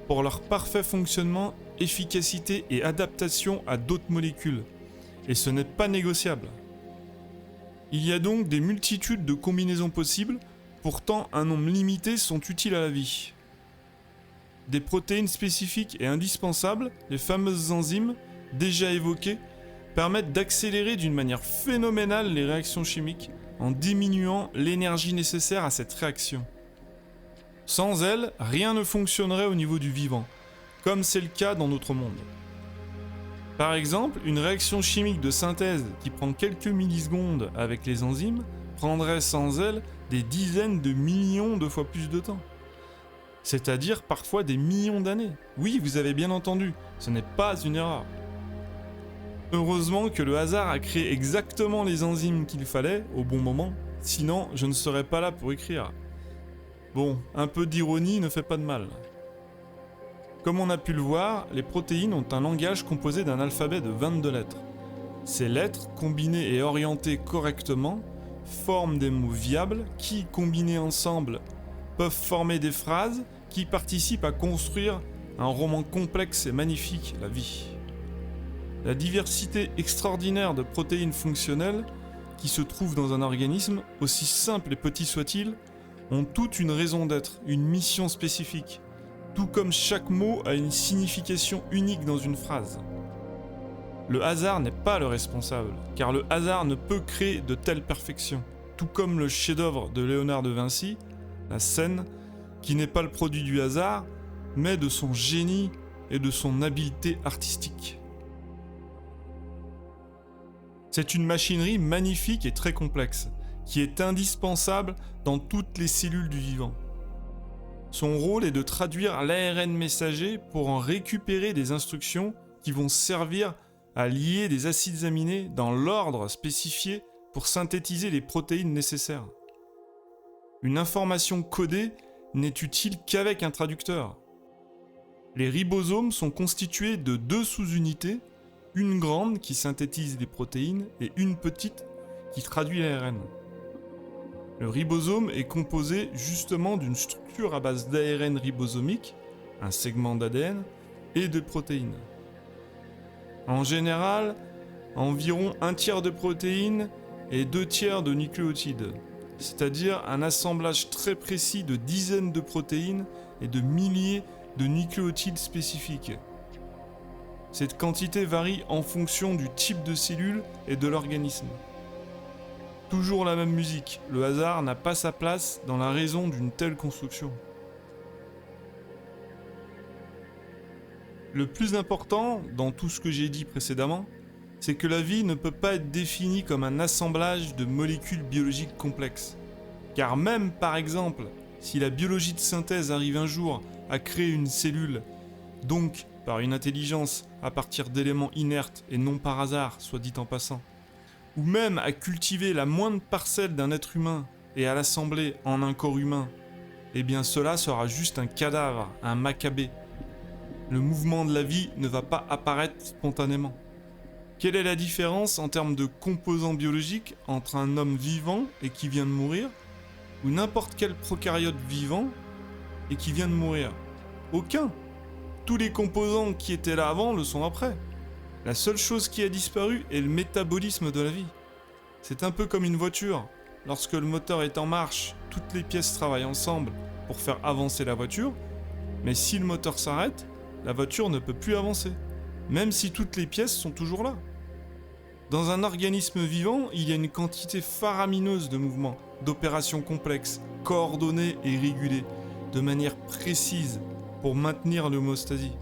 pour leur parfait fonctionnement, efficacité et adaptation à d'autres molécules. Et ce n'est pas négociable. Il y a donc des multitudes de combinaisons possibles, pourtant un nombre limité sont utiles à la vie. Des protéines spécifiques et indispensables, les fameuses enzymes, déjà évoquées, permettent d'accélérer d'une manière phénoménale les réactions chimiques en diminuant l'énergie nécessaire à cette réaction. Sans elles, rien ne fonctionnerait au niveau du vivant, comme c'est le cas dans notre monde. Par exemple, une réaction chimique de synthèse qui prend quelques millisecondes avec les enzymes prendrait sans elles des dizaines de millions de fois plus de temps. C'est-à-dire parfois des millions d'années. Oui, vous avez bien entendu, ce n'est pas une erreur. Heureusement que le hasard a créé exactement les enzymes qu'il fallait au bon moment, sinon je ne serais pas là pour écrire. Bon, un peu d'ironie ne fait pas de mal. Comme on a pu le voir, les protéines ont un langage composé d'un alphabet de 22 lettres. Ces lettres, combinées et orientées correctement, forment des mots viables qui, combinés ensemble, peuvent former des phrases qui participent à construire un roman complexe et magnifique, la vie. La diversité extraordinaire de protéines fonctionnelles qui se trouvent dans un organisme, aussi simple et petit soit-il, ont toute une raison d'être, une mission spécifique, tout comme chaque mot a une signification unique dans une phrase. Le hasard n'est pas le responsable, car le hasard ne peut créer de telle perfection, tout comme le chef-d'œuvre de Léonard de Vinci, la scène, qui n'est pas le produit du hasard, mais de son génie et de son habileté artistique. C'est une machinerie magnifique et très complexe, qui est indispensable dans toutes les cellules du vivant. Son rôle est de traduire l'ARN messager pour en récupérer des instructions qui vont servir à lier des acides aminés dans l'ordre spécifié pour synthétiser les protéines nécessaires. Une information codée n'est utile qu'avec un traducteur. Les ribosomes sont constitués de 2 sous-unités, une grande qui synthétise les protéines et une petite qui traduit l'ARN. Le ribosome est composé justement d'une structure à base d'ARN ribosomique, un segment d'ADN, et de protéines. En général, environ 1/3 de protéines et 2/3 de nucléotides, c'est-à-dire un assemblage très précis de dizaines de protéines et de milliers de nucléotides spécifiques. Cette quantité varie en fonction du type de cellule et de l'organisme. Toujours la même musique, le hasard n'a pas sa place dans la raison d'une telle construction. Le plus important dans tout ce que j'ai dit précédemment, c'est que la vie ne peut pas être définie comme un assemblage de molécules biologiques complexes. Car même, par exemple, si la biologie de synthèse arrive un jour à créer une cellule, donc par une intelligence à partir d'éléments inertes et non par hasard, soit dit en passant, ou même à cultiver la moindre parcelle d'un être humain et à l'assembler en un corps humain, eh bien cela sera juste un cadavre, un macabée. Le mouvement de la vie ne va pas apparaître spontanément. Quelle est la différence en termes de composants biologiques entre un homme vivant et qui vient de mourir, ou n'importe quel prokaryote vivant et qui vient de mourir? Aucun. Tous les composants qui étaient là avant le sont après. La seule chose qui a disparu est le métabolisme de la vie. C'est un peu comme une voiture. Lorsque le moteur est en marche, toutes les pièces travaillent ensemble pour faire avancer la voiture, mais si le moteur s'arrête, la voiture ne peut plus avancer, même si toutes les pièces sont toujours là. Dans un organisme vivant, il y a une quantité faramineuse de mouvements, d'opérations complexes, coordonnées et régulées, de manière précise, pour maintenir l'homéostasie.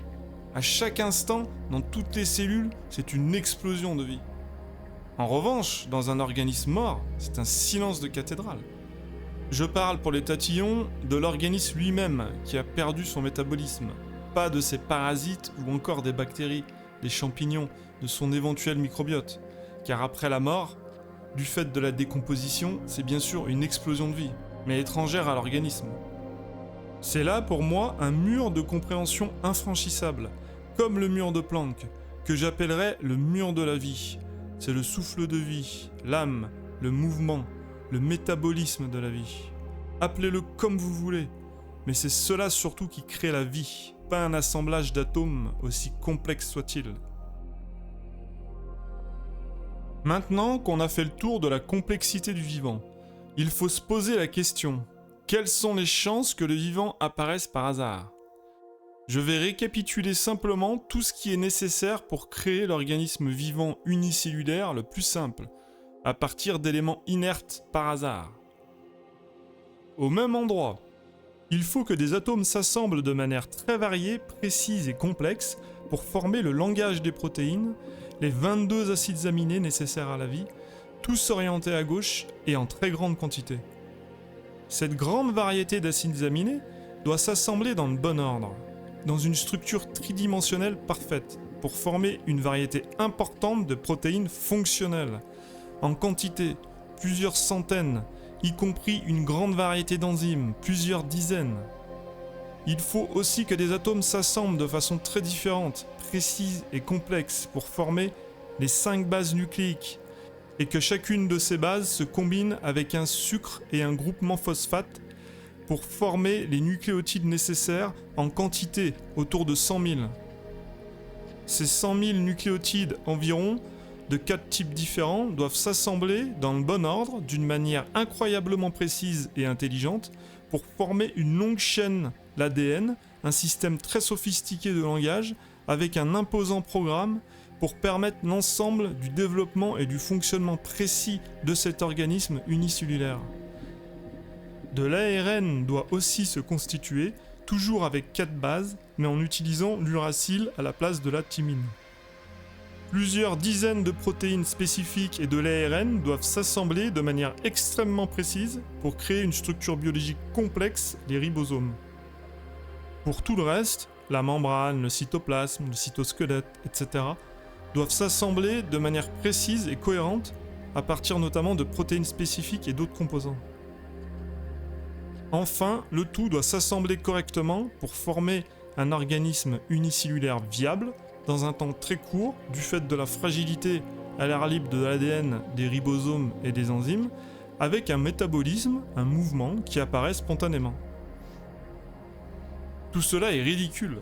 À chaque instant, dans toutes les cellules, c'est une explosion de vie. En revanche, dans un organisme mort, c'est un silence de cathédrale. Je parle pour les tatillons de l'organisme lui-même qui a perdu son métabolisme, pas de ses parasites ou encore des bactéries, des champignons, de son éventuel microbiote. Car après la mort, du fait de la décomposition, c'est bien sûr une explosion de vie, mais étrangère à l'organisme. C'est là pour moi un mur de compréhension infranchissable, comme le mur de Planck, que j'appellerais le mur de la vie. C'est le souffle de vie, l'âme, le mouvement, le métabolisme de la vie. Appelez-le comme vous voulez, mais c'est cela surtout qui crée la vie, pas un assemblage d'atomes aussi complexe soit-il. Maintenant qu'on a fait le tour de la complexité du vivant, il faut se poser la question, quelles sont les chances que le vivant apparaisse par hasard ? Je vais récapituler simplement tout ce qui est nécessaire pour créer l'organisme vivant unicellulaire le plus simple, à partir d'éléments inertes par hasard. Au même endroit, il faut que des atomes s'assemblent de manière très variée, précise et complexe pour former le langage des protéines, les 22 acides aminés nécessaires à la vie, tous orientés à gauche et en très grande quantité. Cette grande variété d'acides aminés doit s'assembler dans le bon ordre, dans une structure tridimensionnelle parfaite, pour former une variété importante de protéines fonctionnelles, en quantité, plusieurs centaines, y compris une grande variété d'enzymes, plusieurs dizaines. Il faut aussi que des atomes s'assemblent de façon très différente, précise et complexe pour former les 5 bases nucléiques, et que chacune de ces bases se combine avec un sucre et un groupement phosphate pour former les nucléotides nécessaires en quantité, autour de 100 000. Ces 100 000 nucléotides environ, de 4 types différents, doivent s'assembler dans le bon ordre, d'une manière incroyablement précise et intelligente, pour former une longue chaîne, l'ADN, un système très sophistiqué de langage, avec un imposant programme pour permettre l'ensemble du développement et du fonctionnement précis de cet organisme unicellulaire. De l'ARN doit aussi se constituer, toujours avec 4 bases, mais en utilisant l'uracile à la place de la thymine. Plusieurs dizaines de protéines spécifiques et de l'ARN doivent s'assembler de manière extrêmement précise pour créer une structure biologique complexe, les ribosomes. Pour tout le reste, la membrane, le cytoplasme, le cytosquelette, etc., doivent s'assembler de manière précise et cohérente à partir notamment de protéines spécifiques et d'autres composants. Enfin, le tout doit s'assembler correctement pour former un organisme unicellulaire viable dans un temps très court du fait de la fragilité à l'air libre de l'ADN, des ribosomes et des enzymes, avec un métabolisme, un mouvement qui apparaît spontanément. Tout cela est ridicule,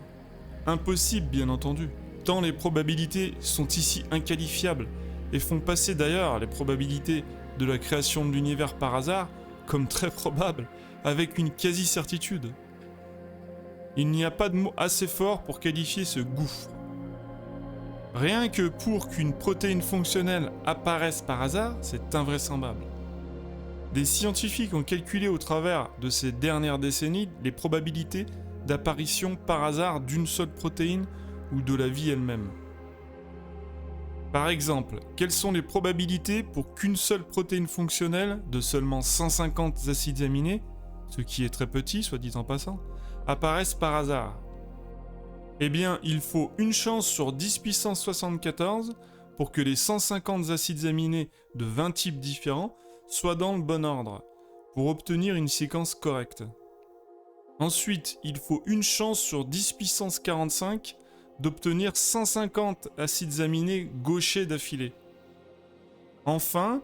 impossible bien entendu, tant les probabilités sont ici inqualifiables et font passer d'ailleurs les probabilités de la création de l'univers par hasard comme très probables, avec une quasi-certitude. Il n'y a pas de mot assez fort pour qualifier ce gouffre. Rien que pour qu'une protéine fonctionnelle apparaisse par hasard, c'est invraisemblable. Des scientifiques ont calculé au travers de ces dernières décennies les probabilités d'apparition par hasard d'une seule protéine ou de la vie elle-même. Par exemple, quelles sont les probabilités pour qu'une seule protéine fonctionnelle de seulement 150 acides aminés, ce qui est très petit, soit dit en passant, apparaisse par hasard? Eh bien, il faut une chance sur 10 puissance 74 pour que les 150 acides aminés de 20 types différents soient dans le bon ordre, pour obtenir une séquence correcte. Ensuite, il faut une chance sur 10 puissance 45 d'obtenir 150 acides aminés gauchers d'affilée. Enfin,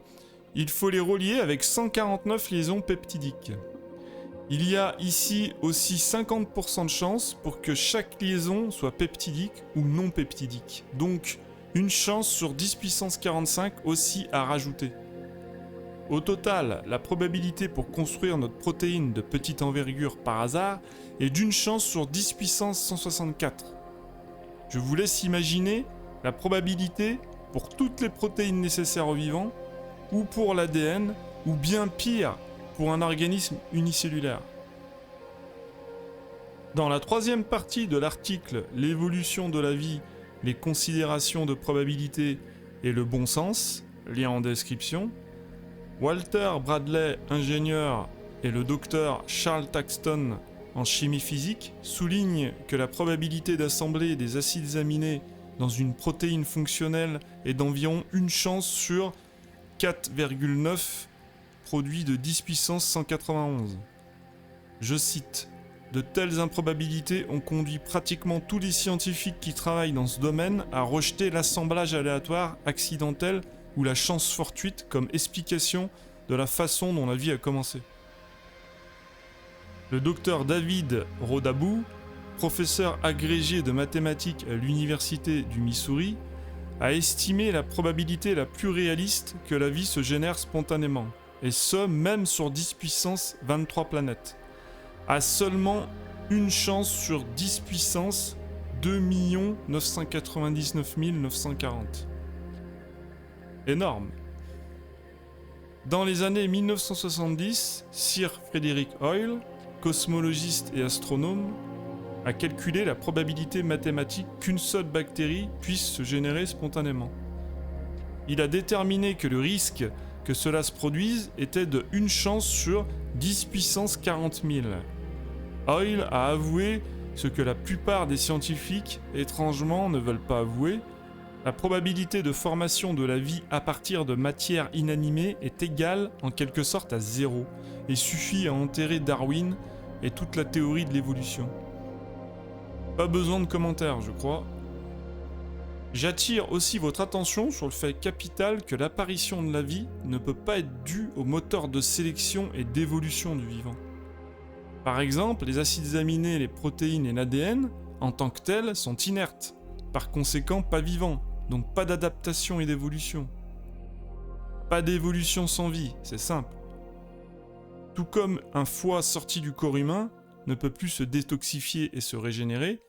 il faut les relier avec 149 liaisons peptidiques. Il y a ici aussi 50% de chance pour que chaque liaison soit peptidique ou non peptidique. Donc, une chance sur 10 puissance 45 aussi à rajouter. Au total, la probabilité pour construire notre protéine de petite envergure par hasard est d'une chance sur 10 puissance 164. Je vous laisse imaginer la probabilité pour toutes les protéines nécessaires aux vivants, ou pour l'ADN, ou bien pire, pour un organisme unicellulaire. Dans la troisième partie de l'article « L'évolution de la vie, les considérations de probabilité et le bon sens », lien en description, Walter Bradley, ingénieur, et le docteur Charles Thaxton, en chimie physique, soulignent que la probabilité d'assembler des acides aminés dans une protéine fonctionnelle est d'environ une chance sur 4,9 produit de 10 puissance 191. Je cite: « De telles improbabilités ont conduit pratiquement tous les scientifiques qui travaillent dans ce domaine à rejeter l'assemblage aléatoire, accidentel ou la chance fortuite comme explication de la façon dont la vie a commencé. » Le docteur David Rodabou, professeur agrégé de mathématiques à l'université du Missouri, a estimé la probabilité la plus réaliste que la vie se génère spontanément, et ce même sur 10 puissance 23 planètes, à seulement une chance sur 10 puissance 2 999 940. Énorme. Dans les années 1970, Sir Frederick Hoyle, cosmologiste et astronome, a calculé la probabilité mathématique qu'une seule bactérie puisse se générer spontanément. Il a déterminé que le risque que cela se produise était de 1 chance sur 10 puissance 40 000. Hoyle a avoué ce que la plupart des scientifiques, étrangement, ne veulent pas avouer: la probabilité de formation de la vie à partir de matière inanimée est égale en quelque sorte à 0 et suffit à enterrer Darwin et toute la théorie de l'évolution. Pas besoin de commentaires, je crois. J'attire aussi votre attention sur le fait capital que l'apparition de la vie ne peut pas être due au moteur de sélection et d'évolution du vivant. Par exemple, les acides aminés, les protéines et l'ADN, en tant que tels, sont inertes, par conséquent pas vivants, donc pas d'adaptation et d'évolution. Pas d'évolution sans vie, c'est simple. Tout comme un foie sorti du corps humain ne peut plus se détoxifier et se régénérer,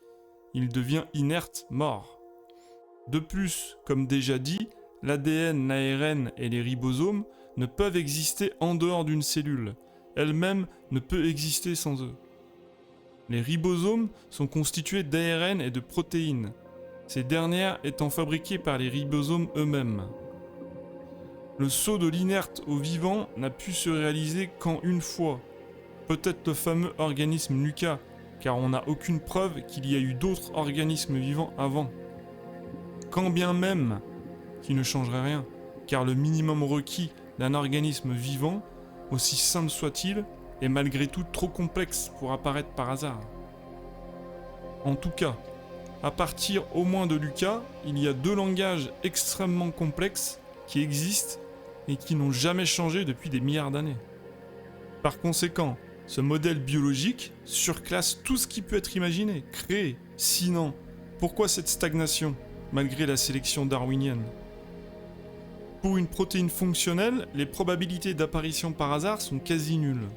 il devient inerte, mort. De plus, comme déjà dit, l'ADN, l'ARN et les ribosomes ne peuvent exister en dehors d'une cellule. Elle-même ne peut exister sans eux. Les ribosomes sont constitués d'ARN et de protéines, ces dernières étant fabriquées par les ribosomes eux-mêmes. Le saut de l'inerte au vivant n'a pu se réaliser qu'en une fois, peut-être le fameux organisme Nuka, car on n'a aucune preuve qu'il y a eu d'autres organismes vivants avant. Quand bien même, qui ne changerait rien, car le minimum requis d'un organisme vivant, aussi simple soit-il, est malgré tout trop complexe pour apparaître par hasard. En tout cas, à partir au moins de Lucas, il y a 2 langages extrêmement complexes qui existent et qui n'ont jamais changé depuis des milliards d'années. Par conséquent, ce modèle biologique surclasse tout ce qui peut être imaginé, créé. Sinon, pourquoi cette stagnation, malgré la sélection darwinienne ? Pour une protéine fonctionnelle, les probabilités d'apparition par hasard sont quasi nulles.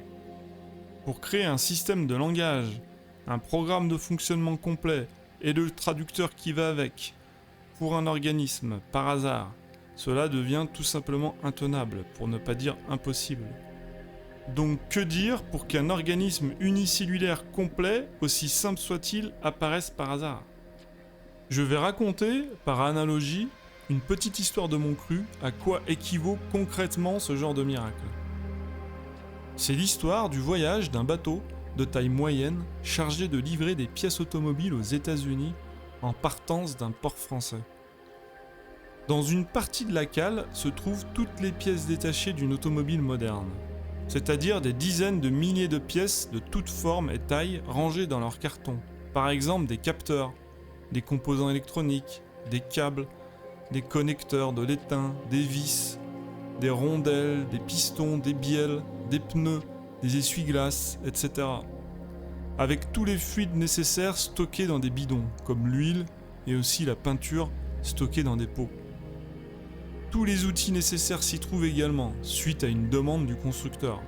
Pour créer un système de langage, un programme de fonctionnement complet et le traducteur qui va avec, pour un organisme, par hasard, cela devient tout simplement intenable, pour ne pas dire impossible. Donc que dire pour qu'un organisme unicellulaire complet, aussi simple soit-il, apparaisse par hasard ? Je vais raconter, par analogie, une petite histoire de mon cru, à quoi équivaut concrètement ce genre de miracle. C'est l'histoire du voyage d'un bateau de taille moyenne chargé de livrer des pièces automobiles aux États-Unis en partance d'un port français. Dans une partie de la cale se trouvent toutes les pièces détachées d'une automobile moderne, c'est-à-dire des dizaines de milliers de pièces de toutes formes et tailles rangées dans leurs cartons. Par exemple des capteurs, des composants électroniques, des câbles, des connecteurs, de l'étain, des vis, des rondelles, des pistons, des bielles, des pneus, des essuie-glaces, etc. Avec tous les fluides nécessaires stockés dans des bidons, comme l'huile et aussi la peinture stockée dans des pots. Tous les outils nécessaires s'y trouvent également, suite à une demande du constructeur.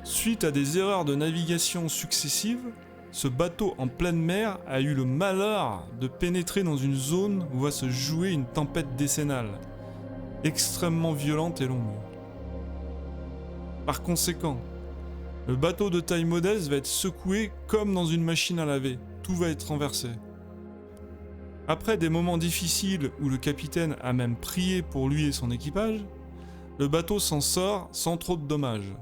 Suite à des erreurs de navigation successives, ce bateau en pleine mer a eu le malheur de pénétrer dans une zone où va se jouer une tempête décennale, extrêmement violente et longue. Par conséquent, le bateau de taille modeste va être secoué comme dans une machine à laver, tout va être renversé. Après des moments difficiles où le capitaine a même prié pour lui et son équipage, le bateau s'en sort sans trop de dommages.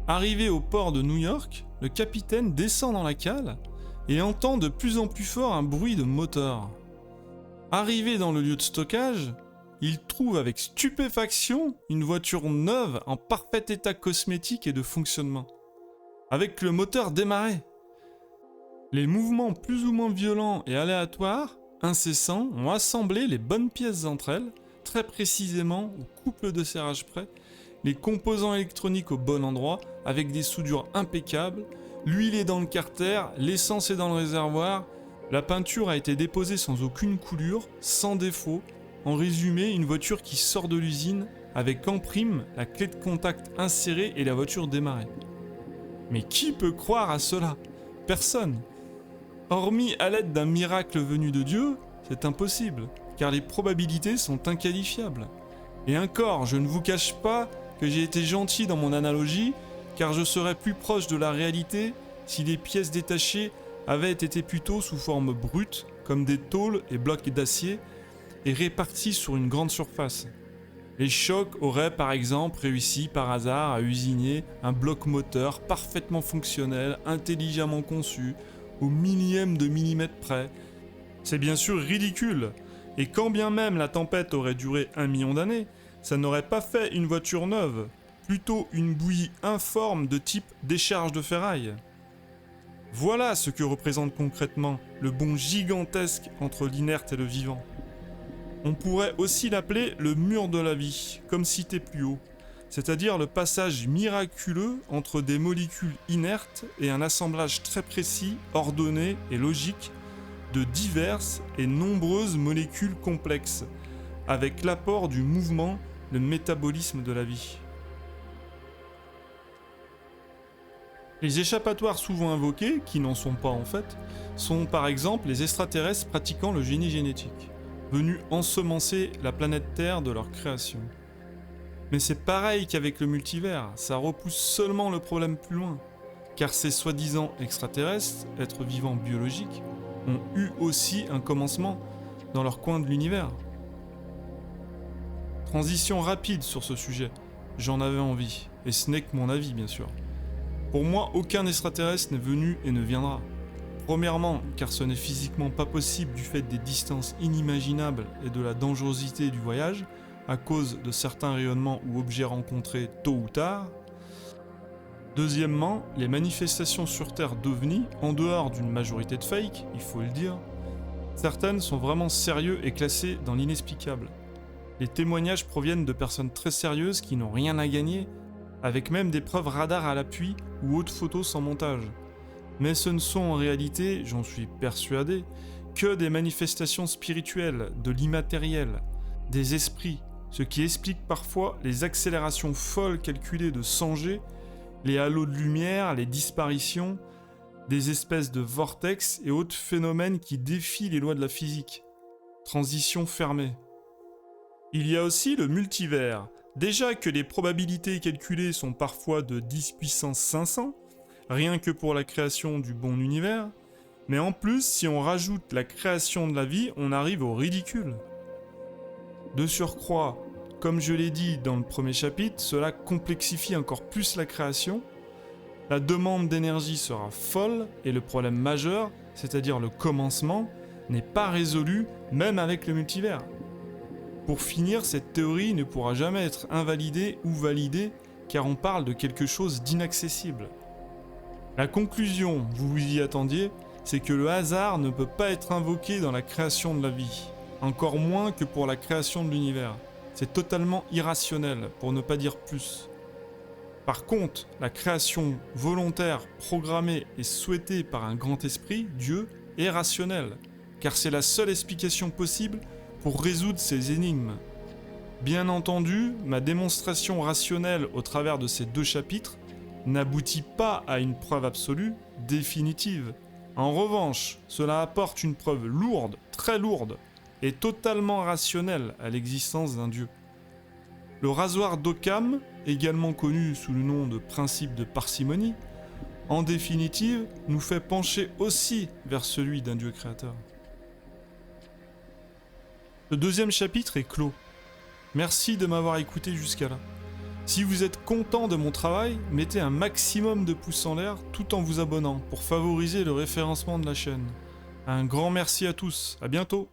Arrivé au port de New York, le capitaine descend dans la cale et entend de plus en plus fort un bruit de moteur. Arrivé dans le lieu de stockage, il trouve avec stupéfaction une voiture neuve en parfait état cosmétique et de fonctionnement, avec le moteur démarré. Les mouvements plus ou moins violents et aléatoires, incessants, ont assemblé les bonnes pièces entre elles, très précisément au couple de serrage près, les composants électroniques au bon endroit, avec des soudures impeccables, l'huile est dans le carter, l'essence est dans le réservoir, la peinture a été déposée sans aucune coulure, sans défaut. En résumé, une voiture qui sort de l'usine, avec en prime la clé de contact insérée et la voiture démarrée. Mais qui peut croire à cela ? Personne. Hormis à l'aide d'un miracle venu de Dieu, c'est impossible, car les probabilités sont inqualifiables. Et encore, je ne vous cache pas que j'ai été gentil dans mon analogie, car je serais plus proche de la réalité si les pièces détachées avaient été plutôt sous forme brute, comme des tôles et blocs d'acier, et réparties sur une grande surface. Les chocs auraient par exemple réussi par hasard à usiner un bloc moteur parfaitement fonctionnel, intelligemment conçu, au millième de millimètre près. C'est bien sûr ridicule, et quand bien même la tempête aurait duré 1 million d'années, ça n'aurait pas fait une voiture neuve, plutôt une bouillie informe de type décharge de ferraille. Voilà ce que représente concrètement le bond gigantesque entre l'inerte et le vivant. On pourrait aussi l'appeler le mur de la vie, comme cité plus haut, c'est-à-dire le passage miraculeux entre des molécules inertes et un assemblage très précis, ordonné et logique de diverses et nombreuses molécules complexes, avec l'apport du mouvement, le métabolisme de la vie. Les échappatoires souvent invoqués, qui n'en sont pas en fait, sont par exemple les extraterrestres pratiquant le génie génétique, venus ensemencer la planète Terre de leur création. Mais c'est pareil qu'avec le multivers, ça repousse seulement le problème plus loin, car ces soi-disant extraterrestres, êtres vivants biologiques, ont eu aussi un commencement dans leur coin de l'univers. Transition rapide sur ce sujet, j'en avais envie, et ce n'est que mon avis bien sûr. Pour moi, aucun extraterrestre n'est venu et ne viendra. Premièrement, car ce n'est physiquement pas possible du fait des distances inimaginables et de la dangerosité du voyage, à cause de certains rayonnements ou objets rencontrés tôt ou tard. Deuxièmement, les manifestations sur Terre d'OVNI, en dehors d'une majorité de fakes, il faut le dire, certaines sont vraiment sérieuses et classées dans l'inexplicable. Les témoignages proviennent de personnes très sérieuses qui n'ont rien à gagner, avec même des preuves radar à l'appui ou autres photos sans montage. Mais ce ne sont en réalité, j'en suis persuadé, que des manifestations spirituelles, de l'immatériel, des esprits, ce qui explique parfois les accélérations folles calculées de 100G, les halos de lumière, les disparitions, des espèces de vortex et autres phénomènes qui défient les lois de la physique. Transition fermée. Il y a aussi le multivers. Déjà que les probabilités calculées sont parfois de 10 puissance 500, rien que pour la création du bon univers, mais en plus, si on rajoute la création de la vie, on arrive au ridicule. De surcroît, comme je l'ai dit dans le premier chapitre, cela complexifie encore plus la création. La demande d'énergie sera folle et le problème majeur, c'est-à-dire le commencement, n'est pas résolu même avec le multivers. Pour finir, cette théorie ne pourra jamais être invalidée ou validée car on parle de quelque chose d'inaccessible. La conclusion, vous vous y attendiez, c'est que le hasard ne peut pas être invoqué dans la création de la vie, encore moins que pour la création de l'univers. C'est totalement irrationnel, pour ne pas dire plus. Par contre, la création volontaire, programmée et souhaitée par un grand esprit, Dieu, est rationnelle, car c'est la seule explication possible pour résoudre ces énigmes. Bien entendu, ma démonstration rationnelle au travers de ces 2 chapitres n'aboutit pas à une preuve absolue, définitive. En revanche, cela apporte une preuve lourde, très lourde, et totalement rationnelle à l'existence d'un Dieu. Le rasoir d'Occam, également connu sous le nom de principe de parcimonie, en définitive, nous fait pencher aussi vers celui d'un Dieu créateur. Le 2e chapitre est clos. Merci de m'avoir écouté jusqu'à là. Si vous êtes content de mon travail, mettez un maximum de pouces en l'air tout en vous abonnant pour favoriser le référencement de la chaîne. Un grand merci à tous, à bientôt!